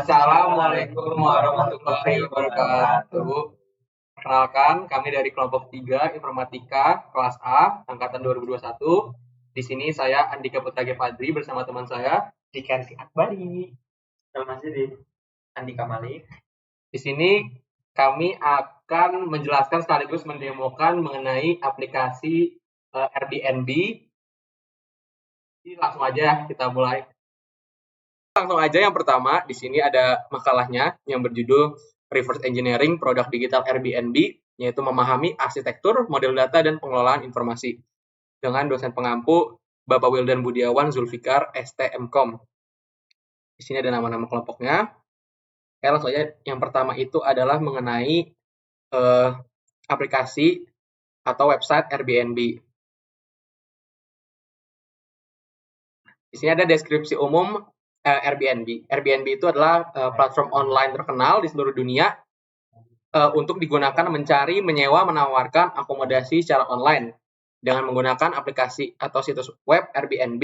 Assalamualaikum warahmatullahi wabarakatuh. Perkenalkan, kami dari kelompok 3 Informatika kelas A angkatan 2021. Di sini saya Andika Putage Fadri bersama teman saya Dikansi Akbari. Masih di Andika Malik. Di sini kami akan menjelaskan sekaligus mendemokan mengenai aplikasi Airbnb. Jadi langsung aja kita mulai. Langsung aja yang pertama, di sini ada makalahnya yang berjudul Reverse Engineering Produk Digital Airbnb, yaitu memahami arsitektur, model data, dan pengelolaan informasi. Dengan dosen pengampu Bapak Wildan Budiawan Zulfikar, STMkom. Di sini ada nama-nama kelompoknya. Langsung aja, yang pertama itu adalah mengenai aplikasi atau website Airbnb. Di sini ada deskripsi umum Airbnb. Airbnb itu adalah platform online terkenal di seluruh dunia untuk digunakan mencari, menyewa, menawarkan akomodasi secara online dengan menggunakan aplikasi atau situs web Airbnb.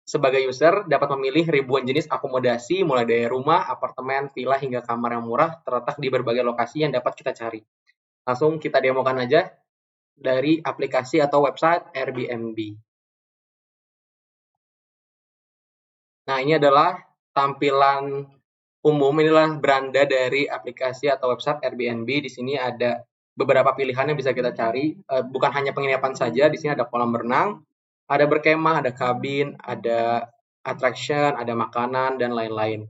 Sebagai user dapat memilih ribuan jenis akomodasi mulai dari rumah, apartemen, villa hingga kamar yang murah terletak di berbagai lokasi yang dapat kita cari. Langsung kita demokan aja dari aplikasi atau website Airbnb. Nah, ini adalah tampilan umum, inilah beranda dari aplikasi atau website Airbnb. Di sini ada beberapa pilihan yang bisa kita cari. Bukan hanya penginapan saja, di sini ada kolam renang, ada berkemah, ada kabin, ada attraction, ada makanan, dan lain-lain.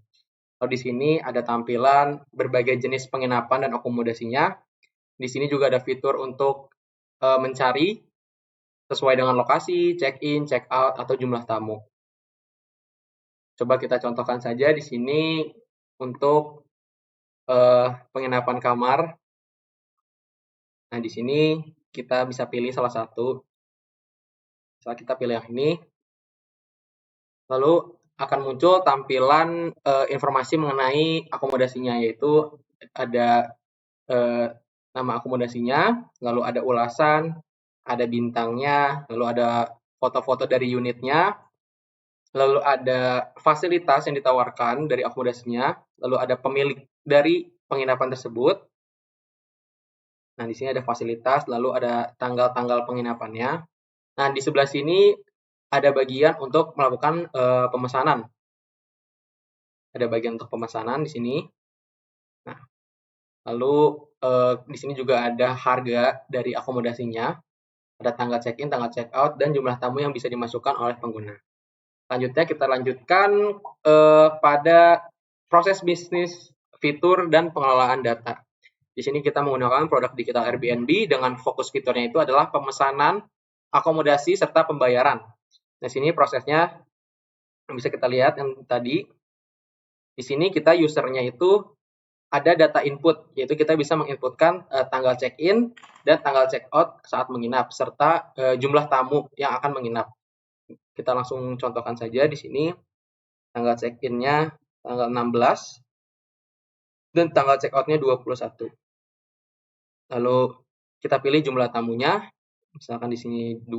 Lalu di sini ada tampilan berbagai jenis penginapan dan akomodasinya. Di sini juga ada fitur untuk mencari sesuai dengan lokasi, check-in, check-out, atau jumlah tamu. Coba kita contohkan saja di sini untuk penginapan kamar. Nah, di sini kita bisa pilih salah satu. Misalnya kita pilih yang ini. Lalu akan muncul tampilan informasi mengenai akomodasinya, yaitu ada nama akomodasinya, lalu ada ulasan, ada bintangnya, lalu ada foto-foto dari unitnya, lalu ada fasilitas yang ditawarkan dari akomodasinya, lalu ada pemilik dari penginapan tersebut. Nah, di sini ada fasilitas, lalu ada tanggal-tanggal penginapannya. Nah, di sebelah sini ada bagian untuk melakukan pemesanan. Ada bagian untuk pemesanan di sini. Nah, lalu di sini juga ada harga dari akomodasinya, ada tanggal check-in, tanggal check-out, dan jumlah tamu yang bisa dimasukkan oleh pengguna. Selanjutnya kita lanjutkan pada proses bisnis, fitur, dan pengelolaan data. Di sini kita menggunakan produk digital Airbnb dengan fokus fiturnya itu adalah pemesanan, akomodasi, serta pembayaran. Nah, sini prosesnya bisa kita lihat yang tadi. Di sini kita usernya itu ada data input, yaitu kita bisa menginputkan tanggal check-in dan tanggal check-out saat menginap, serta jumlah tamu yang akan menginap. Kita langsung contohkan saja di sini. Tanggal check-in-nya tanggal 16 dan tanggal check-out-nya 21. Lalu kita pilih jumlah tamunya, misalkan di sini 2.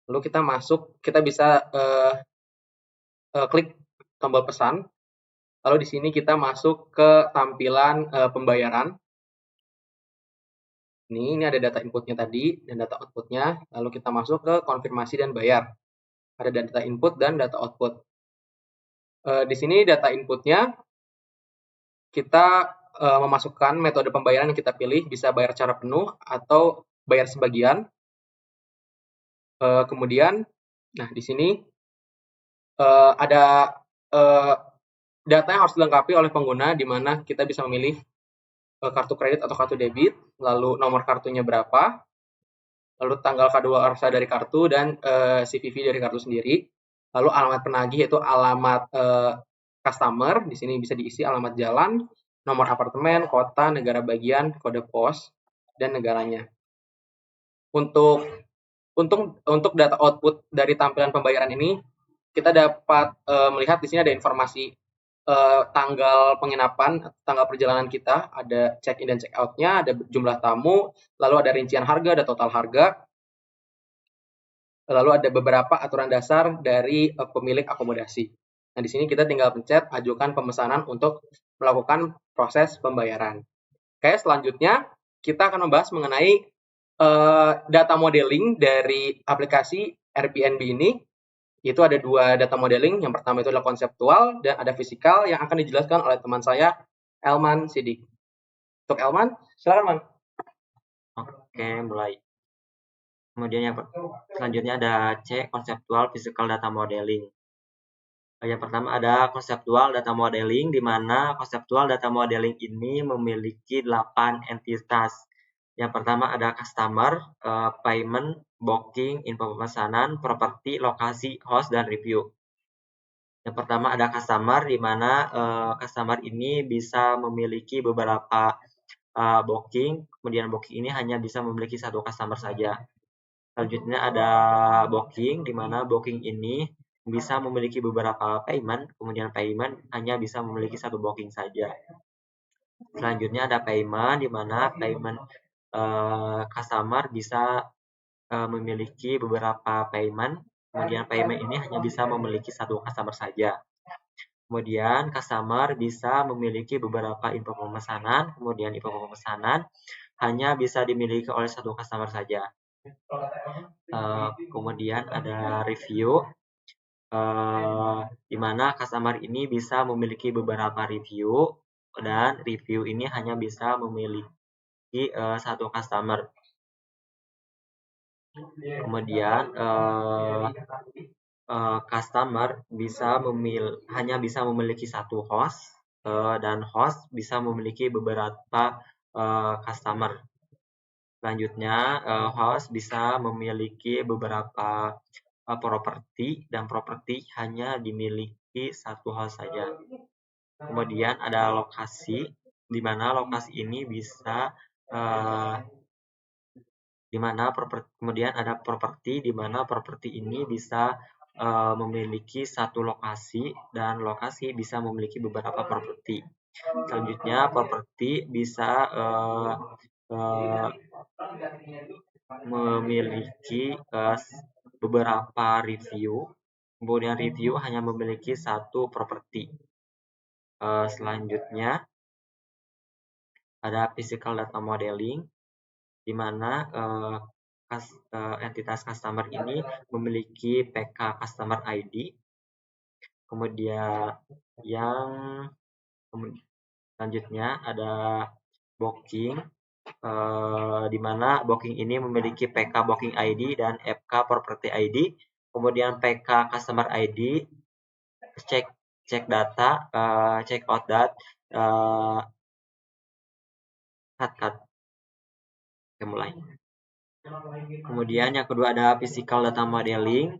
Lalu kita masuk, kita bisa klik tombol pesan. Lalu di sini kita masuk ke tampilan pembayaran. Ini ada data inputnya tadi dan data outputnya. Lalu kita masuk ke konfirmasi dan bayar. Ada data input dan data output. Di sini data inputnya kita memasukkan metode pembayaran yang kita pilih, bisa bayar secara penuh atau bayar sebagian. Kemudian, nah di sini ada data yang harus dilengkapi oleh pengguna, di mana kita bisa memilih kartu kredit atau kartu debit, lalu nomor kartunya berapa, lalu tanggal kadaluarsa dari kartu dan CVV dari kartu sendiri, lalu alamat penagih yaitu alamat customer, di sini bisa diisi alamat jalan, nomor apartemen, kota, negara bagian, kode pos, dan negaranya. Untuk data output dari tampilan pembayaran ini, kita dapat melihat di sini ada informasi tanggal penginapan, tanggal perjalanan kita, ada check-in dan check-out-nya, ada jumlah tamu, lalu ada rincian harga, ada total harga, lalu ada beberapa aturan dasar dari pemilik akomodasi. Nah, di sini kita tinggal pencet ajukan pemesanan untuk melakukan proses pembayaran. Oke, selanjutnya kita akan membahas mengenai data modeling dari aplikasi Airbnb ini. Itu ada 2 data modeling, yang pertama itu adalah konseptual dan ada fisikal yang akan dijelaskan oleh teman saya, Elman Sidik. Untuk Elman, silakan Man. Oke, mulai. Kemudian yang selanjutnya ada C, konseptual physical data modeling. Yang pertama ada konseptual data modeling, di mana konseptual data modeling ini memiliki 8 entitas. Yang pertama ada customer, payment, booking, info pemesanan, properti, lokasi, host, dan review. Yang pertama ada customer, di mana customer ini bisa memiliki beberapa booking, kemudian booking ini hanya bisa memiliki satu customer saja. Selanjutnya ada booking, di mana booking ini bisa memiliki beberapa payment, kemudian payment hanya bisa memiliki satu booking saja. Selanjutnya ada payment, di mana payment customer bisa memiliki beberapa payment, kemudian payment ini hanya bisa memiliki satu customer saja. Kemudian customer bisa memiliki beberapa info pemesanan, kemudian info pemesanan hanya bisa dimiliki oleh satu customer saja. Kemudian ada review, di mana customer ini bisa memiliki beberapa review dan review ini hanya bisa memiliki satu customer. Kemudian customer hanya bisa memiliki satu host dan host bisa memiliki beberapa customer. Selanjutnya host bisa memiliki beberapa properti dan properti hanya dimiliki satu host saja. Kemudian ada lokasi, di mana lokasi ini bisa kemudian ada properti, di mana properti ini bisa memiliki satu lokasi dan lokasi bisa memiliki beberapa properti. Selanjutnya properti bisa memiliki beberapa review, kemudian review hanya memiliki satu properti. Selanjutnya ada physical data modeling, di mana entitas customer ini memiliki PK customer ID. Kemudian selanjutnya ada booking, di mana booking ini memiliki PK booking ID dan FK property ID. Kemudian PK customer ID, check data, check out data, cut. Oke, mulai. Kemudian yang kedua ada physical data modeling.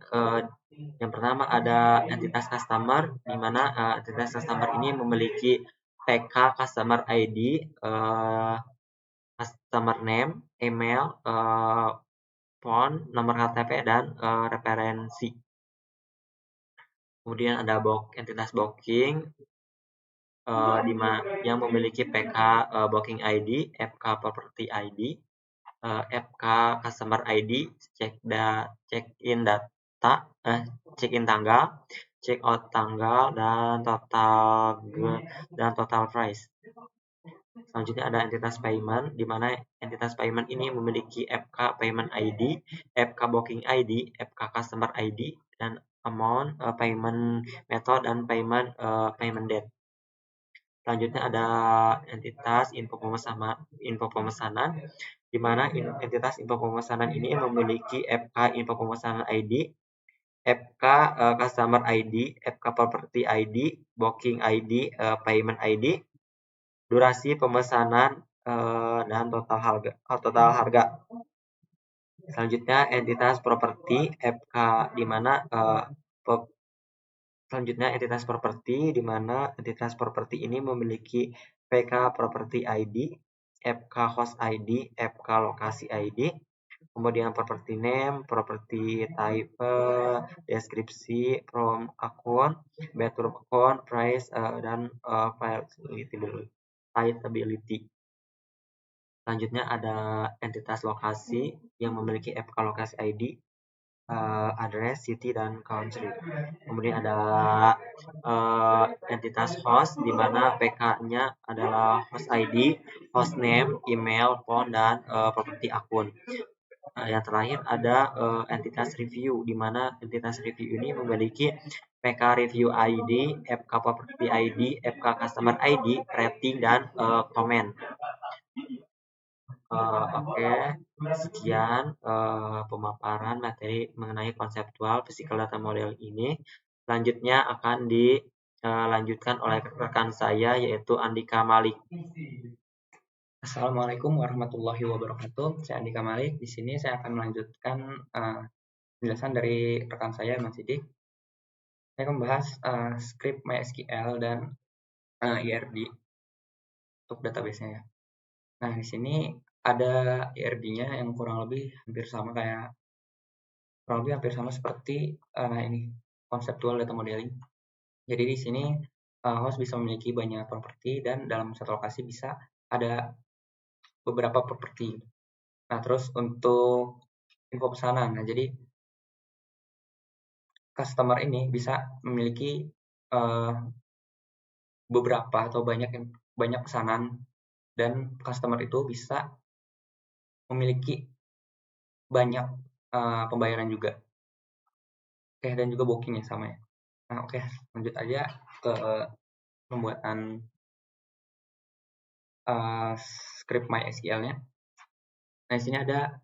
Yang pertama ada entitas customer, di mana entitas customer ini memiliki PK customer ID, customer name, email, phone, nomor KTP, dan referensi. Kemudian ada entitas booking, yang memiliki PK booking ID, FK property ID, FK customer ID, check-in data, check-in tanggal, check-out tanggal, dan total price. Selanjutnya ada entitas payment, di mana entitas payment ini memiliki FK payment ID, FK booking ID, FK customer ID, dan amount, payment method, dan payment date. Selanjutnya ada entitas info pemesanan, di mana entitas info pemesanan ini memiliki FK info pemesanan ID, FK customer ID, FK property ID, booking ID, payment ID, durasi pemesanan, dan total harga. Selanjutnya entitas properti FK, di mana selanjutnya entitas properti, di mana entitas properti ini memiliki PK property ID, FK host ID, FK lokasi ID, kemudian property name, property type, deskripsi, from account, better account, price, dan filability. Selanjutnya ada entitas lokasi yang memiliki FK lokasi ID, address, city, dan country. Kemudian ada entitas host, di mana PK-nya adalah host ID, host name, email, phone, dan properti akun. Yang terakhir ada entitas review, di mana entitas review ini memiliki PK review ID, FK property ID, FK customer ID, rating, dan komen. Oke, sekian pemaparan materi mengenai konseptual physical data model ini. Selanjutnya akan dilanjutkan oleh rekan saya, yaitu Andika Malik. Assalamualaikum warahmatullahi wabarakatuh. Saya Andika Malik. Di sini saya akan melanjutkan penjelasan dari rekan saya, Mas Sidik. Saya akan membahas script MySQL dan IRB untuk database-nya ya. Nah, di sini ada IRB-nya yang kurang lebih hampir sama seperti ini konseptual data modeling. Jadi di sini host bisa memiliki banyak properti dan dalam satu lokasi bisa ada beberapa properti. Nah, terus untuk info pesanan. Nah, jadi customer ini bisa memiliki beberapa atau banyak pesanan, dan customer itu bisa memiliki banyak pembayaran juga. Oke, dan juga bookingnya sama ya. Nah, oke, lanjut aja ke pembuatan script MySQL-nya. Nah, di sini ada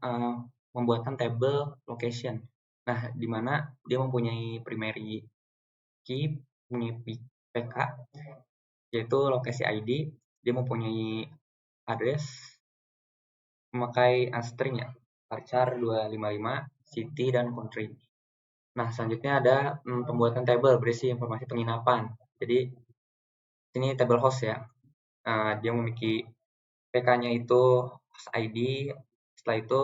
pembuatan table location. Nah, di mana dia mempunyai primary key, punya PK, yaitu lokasi ID, dia mempunyai address, memakai string ya, varchar 255, city, dan country. Nah, selanjutnya ada pembuatan table berisi informasi penginapan. Jadi, ini table host ya. Dia memiliki PK-nya itu host ID, setelah itu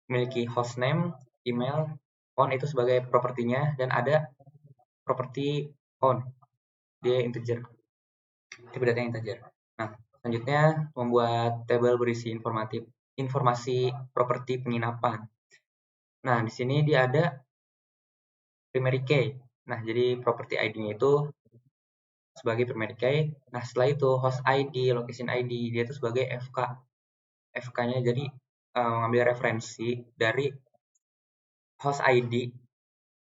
memiliki host name, email, phone itu sebagai propertinya, dan ada properti phone, dia integer, tipe datanya integer. Nah, selanjutnya membuat table berisi informasi properti penginapan. Nah, di sini dia ada primary key. Nah, jadi property ID-nya itu sebagai primary key. Nah, setelah itu host ID, location ID, dia itu sebagai FK. FK-nya jadi mengambil referensi dari host ID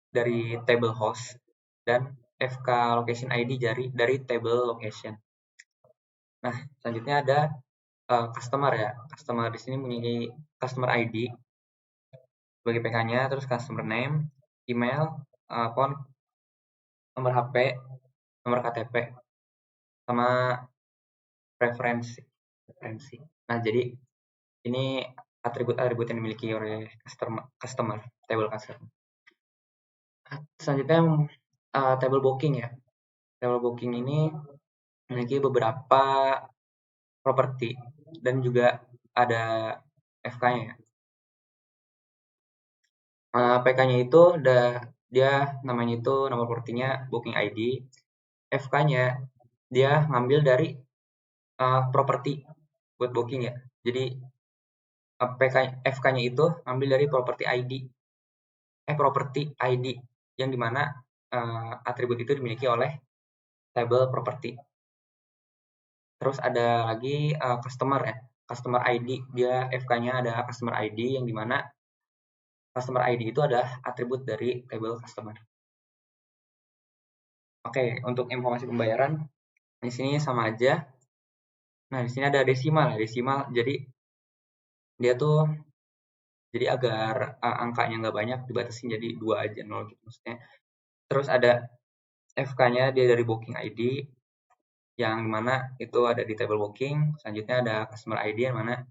dari table host, dan FK location ID dari table location. Nah, selanjutnya ada customer ya. Customer di sini memiliki customer ID sebagai PK-nya, terus customer name, email, phone, nomor HP, nomor KTP, sama referensi. Nah, jadi ini atribut-atribut yang dimiliki oleh customer, table customer. Selanjutnya table booking ya. Table booking ini memiliki beberapa properti dan juga ada FK-nya ya. PK-nya itu dia namanya itu nomor propertinya booking ID. FK-nya dia ngambil dari properti buat booking ya. Jadi FK-nya itu ngambil dari properti ID yang dimana atribut itu dimiliki oleh table property. Terus ada lagi customer ya, customer ID, dia FK-nya ada customer ID yang dimana customer ID itu adalah atribut dari table customer. Oke, untuk informasi pembayaran di sini sama aja. Nah, di sini ada desimal ya, desimal. Jadi dia tuh jadi agar angkanya nggak banyak dibatasin jadi 2 aja, 0 gitu maksudnya. Terus ada FK-nya dia dari booking ID yang mana itu ada di table booking. Selanjutnya ada customer ID yang mana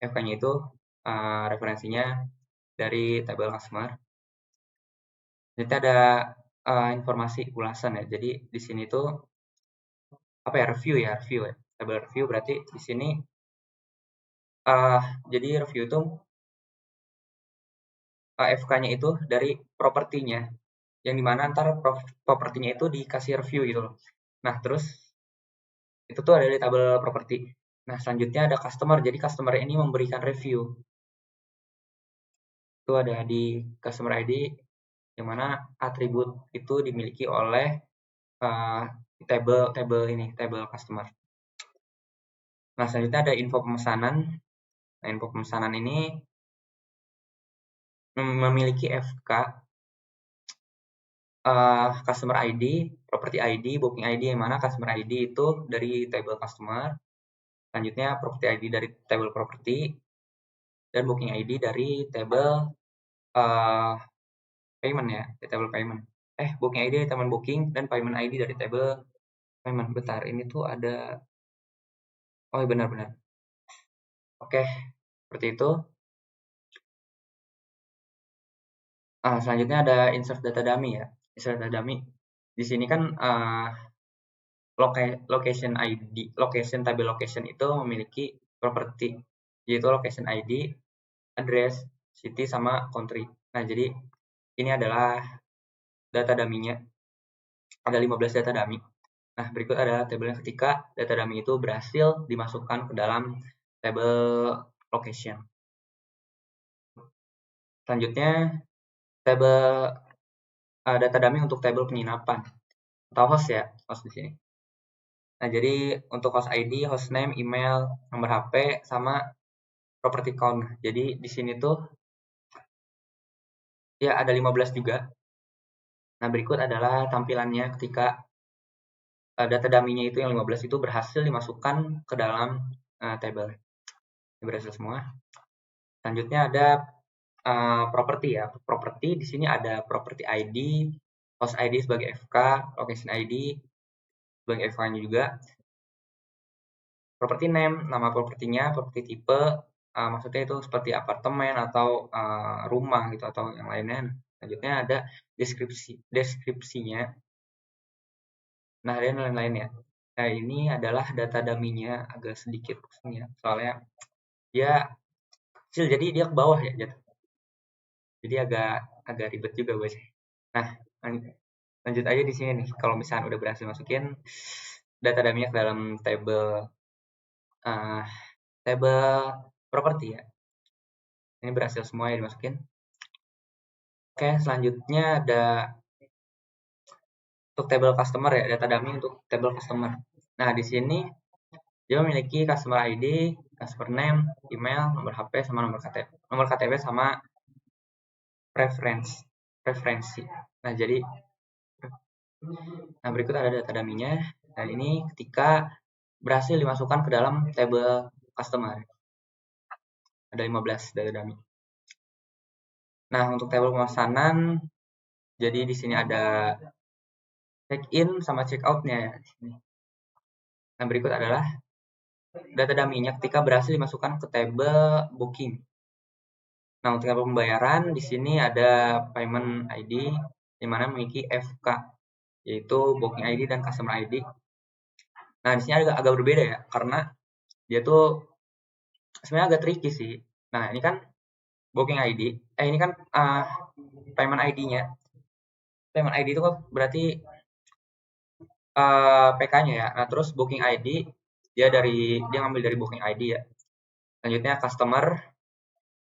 FK-nya itu referensinya dari table customer. Selanjutnya ada informasi ulasan ya. Jadi di sini tuh apa ya, review ya. Table review berarti di sini jadi review itu FK-nya itu dari propertinya, yang dimana ntar propertinya itu dikasih review gitu loh. Nah, terus itu tuh ada di tabel properti. Nah, selanjutnya ada customer. Jadi customer ini memberikan review. itu ada di customer ID, yang mana atribut itu dimiliki oleh table customer. Nah, selanjutnya ada info pemesanan. Nah, info pemesanan ini memiliki FK, customer ID, property ID, booking ID, yang mana customer ID itu dari table customer, selanjutnya property ID dari table property, dan booking ID dari table payment ya, di table payment. Booking ID dari table booking, dan payment ID dari table payment. Bentar, ini tuh ada, oh iya benar-benar. Oke, seperti itu. Selanjutnya ada insert data dummy ya. Insert data dummy. Di sini kan location ID, table location itu memiliki property, yaitu location ID, address, city, sama country. Nah, jadi ini adalah data dummy-nya. Ada 15 data dummy. Nah, berikut adalah tabelnya ketika data dummy itu berhasil dimasukkan ke dalam table location. Selanjutnya, table data dummy untuk table penginapan atau host ya, host di sini. Nah, jadi untuk host ID, host name, email, nomor HP, sama property count. Jadi di sini tuh ya ada 15 juga. Nah, berikut adalah tampilannya ketika data dummy-nya itu yang 15 itu berhasil dimasukkan ke dalam table. Ini berhasil semua. Selanjutnya ada property ya. Property di sini ada property ID, host ID sebagai FK, location ID sebagai FK-nya juga. Property name, nama propertinya, property type, maksudnya itu seperti apartemen atau rumah gitu atau yang lainnya. Selanjutnya ada deskripsinya. Nah, dan lain-lainnya. Nah, ini adalah data dummy-nya agak sedikit pusing ya, soalnya dia kecil jadi dia ke bawah ya jatuh. Jadi agak ribet juga guys. Nah, lanjut aja di sini nih. Kalau misalnya udah berhasil masukin data dummy-nya ke dalam table property ya. Ini berhasil semua ya dimasukin. Oke, selanjutnya ada untuk table customer ya, data dummy untuk table customer. Nah, di sini dia memiliki customer ID, customer name, email, nomor HP, sama nomor KTP. Nomor KTP sama preferensi. Nah, berikut ada data dummy-nya. Dan ini ketika berhasil dimasukkan ke dalam table customer. Ada 15 data dummy. Nah, untuk table pemesanan, jadi di sini ada check-in sama check-out-nya ya. Nah, berikut adalah data dummy-nya ketika berhasil dimasukkan ke table booking. Nah, untuk table pembayaran, di sini ada payment ID, di mana memiliki FK, yaitu booking ID dan customer ID. Nah, di sini agak berbeda ya, karena dia tuh sebenarnya agak tricky sih. Nah, ini kan booking ID, ini kan payment ID-nya. Payment ID itu kan berarti PK-nya ya. Nah, terus booking ID dia ngambil dari booking ID ya. Selanjutnya customer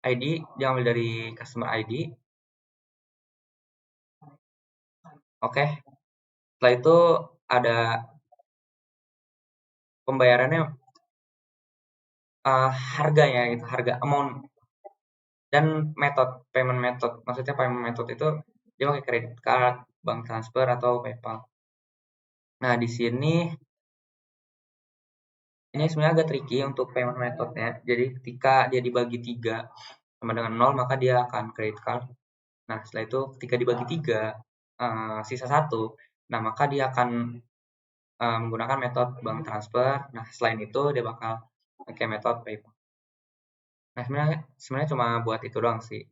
ID dia ngambil dari customer ID. Oke. Setelah itu ada pembayarannya harganya gitu, harga amount dan payment method. Maksudnya payment method itu dia pakai credit card, bank transfer, atau PayPal. Nah, di sini ini sebenarnya agak tricky untuk payment methodnya. Jadi ketika dia dibagi 3 sama dengan 0, maka dia akan credit card. Nah, setelah itu ketika dibagi 3 sisa 1, nah maka dia akan menggunakan metode bank transfer. Nah, selain itu dia bakal pakai metode PayPal. Nah, sebenarnya cuma buat itu doang sih.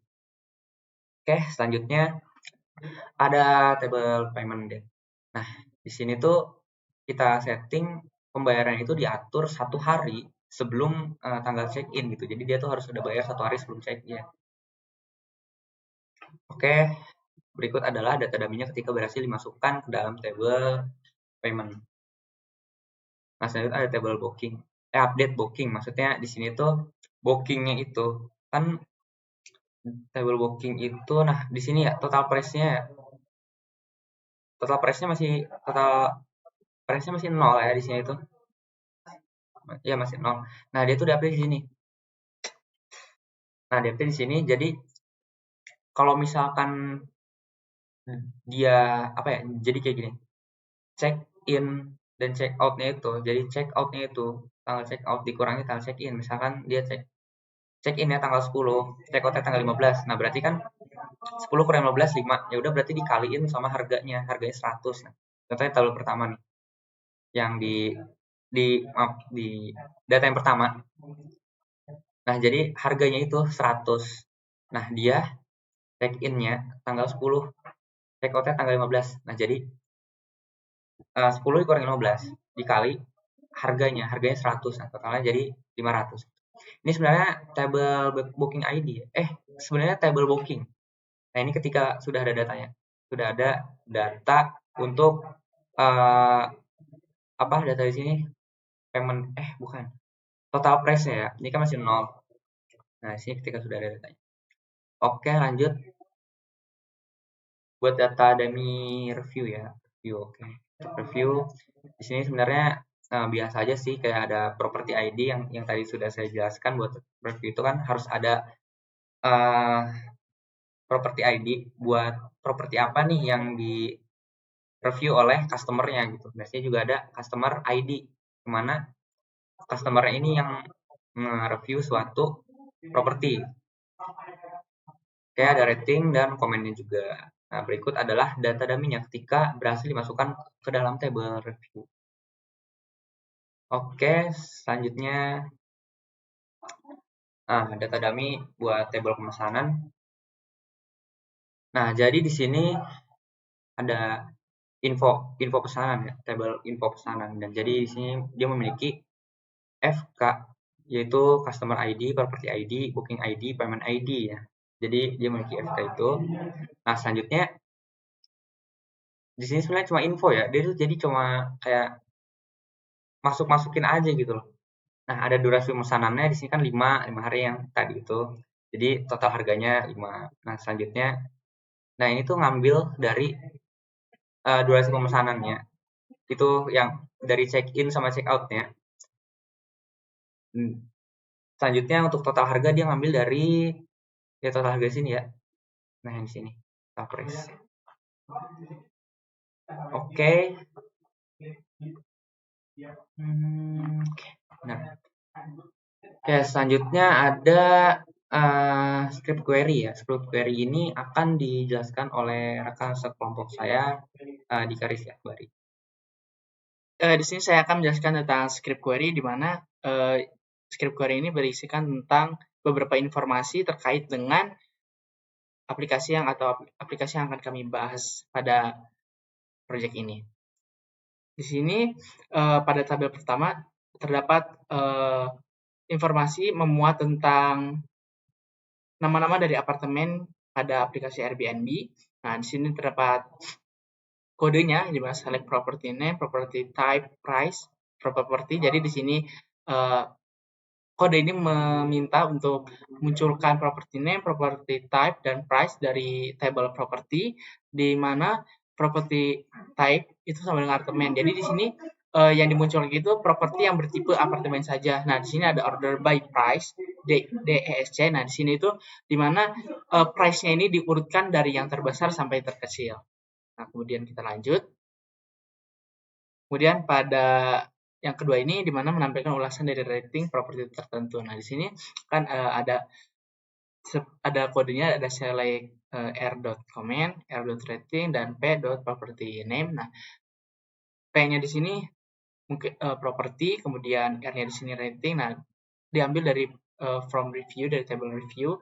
Oke, selanjutnya ada table payment date. Nah, di sini tuh kita setting pembayaran itu diatur 1 hari sebelum tanggal check-in gitu. Jadi dia tuh harus udah bayar 1 hari sebelum check-in. Oke, berikut adalah data dummy-nya ketika berhasil dimasukkan ke dalam table payment. Nah, selanjutnya ada table booking. Update booking. Maksudnya di sini tuh bookingnya itu kan table booking itu, nah di sini ya total price-nya masih 0 ya di sini itu. Ya masih 0. Nah, dia tuh di-update di sini. Nah, di-update di sini jadi kalau misalkan dia apa ya? Jadi kayak gini. Check in dan check out-nya itu. Jadi check out-nya itu tanggal check out dikurangi tanggal check in. Misalkan dia check in ya tanggal 10, check out-nya tanggal 15. Nah, berarti kan 10 kurang 15 5. Ya udah berarti dikaliin sama harganya 100. Nah, contohnya tabel pertama nih. Yang di data yang pertama. Nah, jadi harganya itu 100. Nah, dia check in-nya tanggal 10, check out-nya tanggal 15. Nah, jadi 10 dikurangi 15 dikali harganya 100. Nah, totalnya jadi 500. Ini sebenarnya table booking ID. Sebenarnya table booking. Nah, ini ketika sudah ada datanya. Sudah ada data untuk apa data di sini? Payment bukan. Total price-nya ya. Ini kan masih 0. Nah, sini ketika sudah ada datanya. Oke, lanjut. Buat data dummy review ya. Oke. Review di sini sebenarnya biasa aja sih, kayak ada property ID yang tadi sudah saya jelaskan. Buat review itu kan harus ada property ID buat property apa nih yang di review oleh customer-nya gitu. Biasanya juga ada customer ID, kemana customer ini yang nge-review suatu properti. Kayak ada rating dan komennya juga. Nah, berikut adalah data dummy-nya ketika berhasil dimasukkan ke dalam table review. Oke, selanjutnya data dummy buat table pemesanan. Nah, jadi di sini ada info pesanan ya, table info pesanan, dan jadi di sini dia memiliki FK, yaitu customer ID, property ID, booking ID, payment ID ya. Jadi dia memiliki FK itu. Nah, selanjutnya di sini sebenarnya cuma info ya. Dia tuh jadi cuma kayak masukin aja gitu loh. Nah, ada durasi pemesanannya di sini kan 5 hari yang tadi itu. Jadi total harganya 5. Nah, selanjutnya ini tuh ngambil dari durasi pemesanannya. Itu yang dari check-in sama check-out-nya. Selanjutnya untuk total harga dia ngambil dari total harga sini ya. Nah, yang di sini. Total price. Oke. Nah. Oke, selanjutnya ada script query ya. Script query ini akan dijelaskan oleh rekan sekelompok saya, Dika Rizky Akbari. Di sini saya akan menjelaskan tentang script query, di mana script query ini berisikan tentang beberapa informasi terkait dengan aplikasi yang akan kami bahas pada proyek ini. Di sini pada tabel pertama terdapat informasi memuat tentang nama-nama dari apartemen pada aplikasi Airbnb. Nah, di sini terdapat kodenya, di mana select property name, property type, price, property. Jadi di sini kode ini meminta untuk munculkan property name, property type, dan price dari table property, di mana property type itu sama dengan apartemen. Jadi di sini yang dimunculkan itu properti yang bertipe apartemen saja. Nah, di sini ada order by price, DESC. Nah, di sini itu di mana price-nya ini diurutkan dari yang terbesar sampai terkecil. Nah, kemudian kita lanjut. Kemudian pada yang kedua ini di mana menampilkan ulasan dari rating properti tertentu. Nah, di sini kan ada kodenya, ada select r.comment, r.rating, dan p.property name. Nah, P-nya di sini mungkin property, kemudian R-nya di sini rating. Nah, diambil dari from review, dari table review,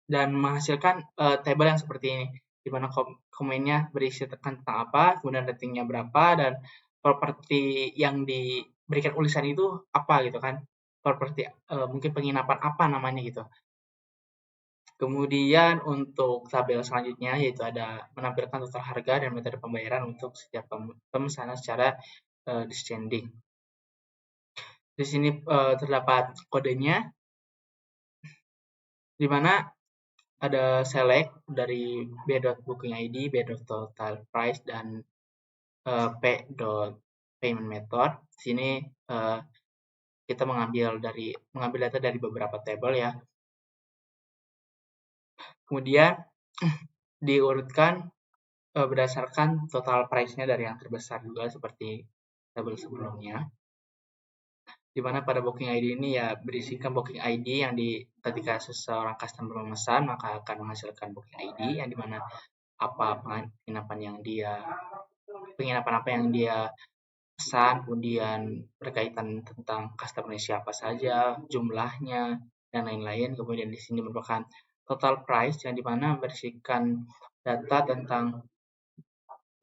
dan menghasilkan table yang seperti ini, di mana komennya berisi tentang apa, kemudian ratingnya berapa, dan properti yang diberikan tulisan itu apa gitu kan, properti mungkin penginapan apa namanya gitu. Kemudian untuk tabel selanjutnya yaitu ada menampilkan total harga dan metode pembayaran untuk setiap pemesanan secara descending. Di sini terdapat kodenya. di mana ada select dari b.booking ID, b.total price, dan p.payment method. Di sini kita mengambil data dari beberapa tabel ya. Kemudian diurutkan berdasarkan total price-nya dari yang terbesar juga seperti tabel sebelumnya. Di mana pada booking ID ini ya berisikan booking ID yang ketika seseorang customer memesan maka akan menghasilkan booking ID yang dimana penginapan apa yang dia pesan, kemudian berkaitan tentang customer siapa saja, jumlahnya, dan lain-lain. Kemudian di sini merupakan total price yang dimana berisikan data tentang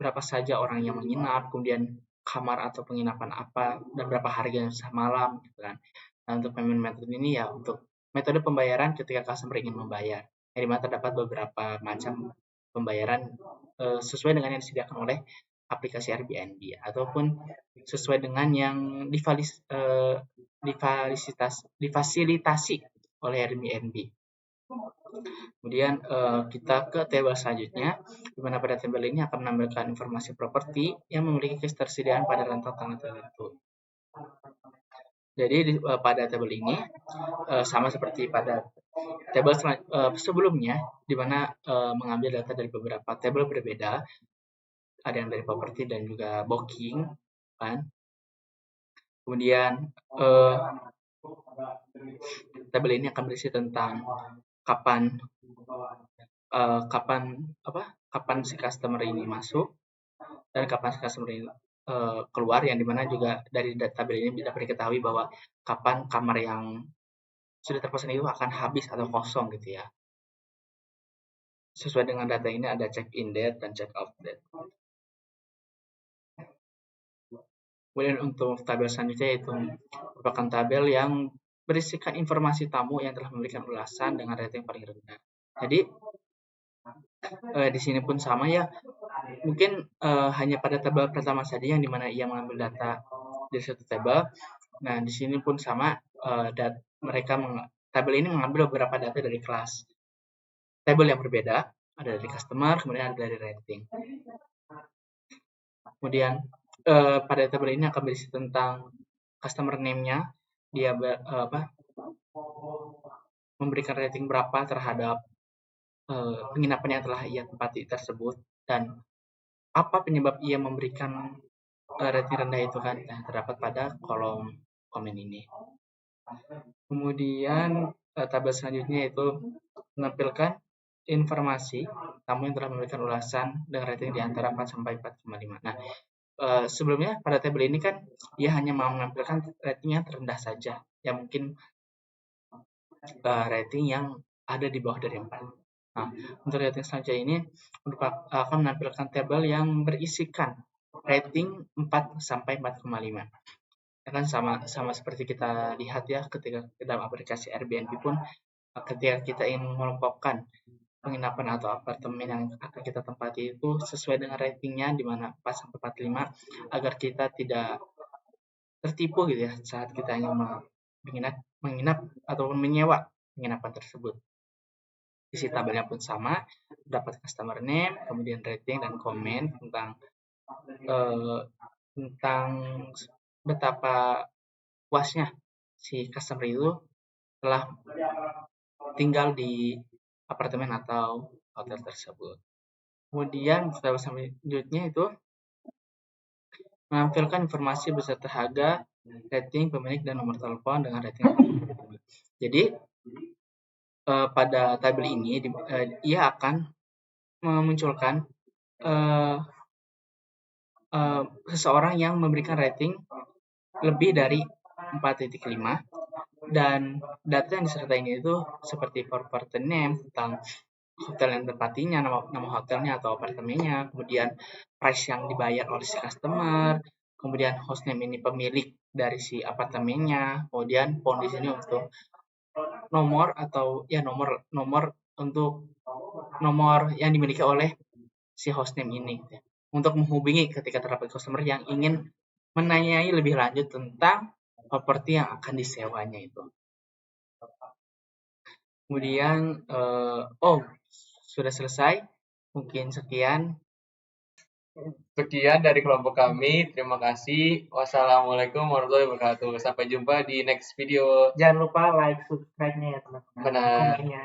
berapa saja orang yang menginap, kemudian kamar atau penginapan apa, dan berapa harganya semalam, gitu kan. Nah, untuk payment method ini ya untuk metode pembayaran ketika customer ingin membayar. Yang dimana terdapat beberapa macam pembayaran sesuai dengan yang disediakan oleh aplikasi Airbnb ataupun sesuai dengan yang difasilitasi oleh Airbnb. Kemudian kita ke tabel selanjutnya, di mana pada tabel ini akan menampilkan informasi properti yang memiliki ketersediaan pada rentang tanggal tertentu. Jadi pada tabel ini sama seperti pada tabel sebelumnya, di mana mengambil data dari beberapa tabel berbeda, ada yang dari properti dan juga booking, kan. Kemudian tabel ini akan berisi tentang kapan si customer ini masuk dan kapan si customer ini keluar, yang dimana juga dari tabel ini dapat diketahui bahwa kapan kamar yang sudah terpesan itu akan habis atau kosong gitu ya. Sesuai dengan data ini ada check-in date dan check-out date. Kemudian untuk tabel selanjutnya yaitu merupakan tabel yang berisikan informasi tamu yang telah memberikan ulasan dengan rating paling rendah. Jadi di sini pun sama ya, mungkin hanya pada tabel pertama saja yang dimana ia mengambil data dari satu tabel. Nah di sini pun sama, tabel ini mengambil beberapa data dari kelas tabel yang berbeda, ada dari customer, kemudian ada dari rating. Kemudian pada tabel ini akan berisi tentang customer name-nya, dia memberikan rating berapa terhadap penginapan yang telah ia tempati tersebut, dan apa penyebab ia memberikan rating rendah itu kan terdapat pada kolom komen ini. Kemudian tabel selanjutnya itu menampilkan informasi tamu yang telah memberikan ulasan dengan rating di antara 4 sampai 4,5. Nah, sebelumnya pada tabel ini kan dia hanya mau menampilkan rating yang terendah saja, yang mungkin rating yang ada di bawah dari 4. Nah, untuk rating selanjutnya ini akan menampilkan tabel yang berisikan rating 4 sampai 4,5. Ya kan sama seperti kita lihat ya ketika dalam aplikasi Airbnb pun, ketika kita ingin mengelompokkan penginapan atau apartemen yang akan kita tempati itu sesuai dengan ratingnya di mana 4 sampai 45, agar kita tidak tertipu gitu ya saat kita ingin menginap ataupun menyewa penginapan tersebut. Isi tabelnya pun sama, dapat customer name, kemudian rating dan komen tentang betapa puasnya si customer itu telah tinggal di apartemen atau hotel tersebut. Kemudian tabel selanjutnya itu menampilkan informasi beserta harga, rating pemilik, dan nomor telepon dengan rating. Jadi pada tabel ini ia akan memunculkan seseorang yang memberikan rating lebih dari 4.5, dan data yang disertainya itu seperti property name, tentang hotel yang tempatinya, nama hotelnya atau apartemennya, kemudian price yang dibayar oleh si customer, kemudian hostname ini pemilik dari si apartemennya, kemudian phone di sini untuk nomor yang dimiliki oleh si hostname ini untuk menghubungi ketika terdapat customer yang ingin menanyai lebih lanjut tentang properti yang akan disewanya itu. Kemudian sudah selesai. Mungkin sekian Sekian dari kelompok kami. Terima kasih. Wassalamualaikum warahmatullahi wabarakatuh. Sampai jumpa di next video. Jangan lupa like, subscribe-nya ya teman-teman. Benar. Komennya.